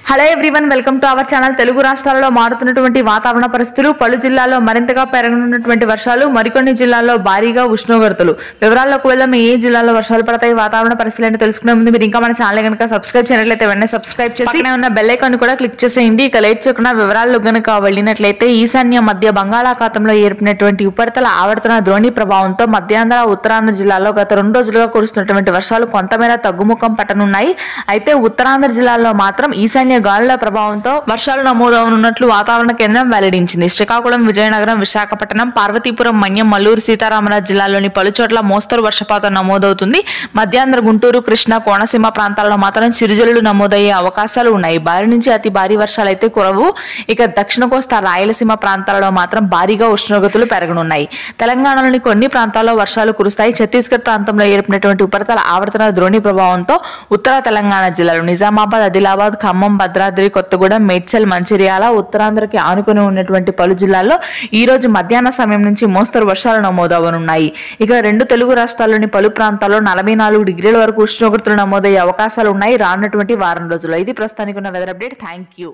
Hello everyone, welcome to our channel. Telugu రాష్ట్రాలలో మారుతున్నటువంటి వాతావరణ పరిస్థితులు, పలు జిల్లాల్లో మరింతగా పెరగనున్నటువంటి వర్షాలు, మరికొన్ని జిల్లాల్లో భారీగా ఉష్ణోగ్రతలు. వివరాల్లోకి వెళ్దాం. ఏ జిల్లాల్లో వర్షాలు పడతాయి, వాతావరణ పరిస్థితులు ఏంటో తెలుసుకునే ముందు మీరు ఇంకా మన ఛానల్ కనుక సబ్స్క్రైబ్ చేయనట్లయితే వెంటనే సబ్స్క్రైబ్ చేసి ఉన్న బెల్ ఐకాన్ కూడా క్లిక్ చేసేయండి. ఇక లేట్ చేయకుండా వివరాల్లో గనుక వెళ్ళినట్లయితే, ఈశాన్య మధ్య బంగాళాఖాతంలో ఏర్పడినటువంటి ఉపరితల ఆవర్తన ద్రోణి ప్రభావంతో మధ్యాంధ్ర, ఉత్తరాంధ్ర జిల్లాల్లో గత 2 రోజులుగా కురుస్తున్నటువంటి వర్షాలు కొంతమేర తగ్గుముఖం పట్టనున్నాయి. అయితే ఉత్తరాంధ్ర జిల్లాల్లో మాత్రం ఈశాన్య గాలుల ప్రభావంతో వర్షాలు నమోదవనున్నట్లు వాతావరణ కేంద్రం వెల్లడించింది. శ్రీకాకుళం, విజయనగరం, విశాఖపట్నం, పార్వతీపురం, మన్యం, మల్లూరు సీతారామరాజు జిల్లాల్లోని పలుచోట్ల మోస్తరు వర్షపాతం నమోదవుతుంది. మధ్యాంధ్ర, గుంటూరు, కృష్ణా, కోనసీమ ప్రాంతాల్లో మాత్రం చిరుజల్లులు నమోదయ్యే అవకాశాలు ఉన్నాయి. భారీ నుంచి అతి భారీ వర్షాలు అయితే కురవు. ఇక దక్షిణ కోస్తా, రాయలసీమ ప్రాంతాలలో మాత్రం భారీగా ఉష్ణోగ్రతలు పెరగనున్నాయి. తెలంగాణలోని కొన్ని ప్రాంతాల్లో వర్షాలు కురుస్తాయి. ఛత్తీస్గఢ్ ప్రాంతంలో ఏర్పడినటువంటి ఉపరితల ఆవర్తన ద్రోణి ప్రభావంతో ఉత్తర తెలంగాణ జిల్లాలు నిజామాబాద్, ఆదిలాబాద్, ఖమ్మం, భద్రాద్రి కొత్తగూడెం, మేడ్చల్, మంచిర్యాల, ఉత్తరాంధ్రకి ఆనుకుని ఉన్నటువంటి పలు జిల్లాల్లో ఈ రోజు మధ్యాహ్న సమయం నుంచి మోస్తరు వర్షాలు నమోదవనున్నాయి. ఇక 2 తెలుగు రాష్ట్రాల్లోని పలు ప్రాంతాల్లో 44 డిగ్రీల వరకు ఉష్ణోగ్రతలు నమోదయ్యే అవకాశాలు ఉన్నాయి రానున్నటువంటి వారం రోజుల్లో. ఇది ప్రస్తుతానికి ఉన్న వెదర్ అప్డేట్. Thank you.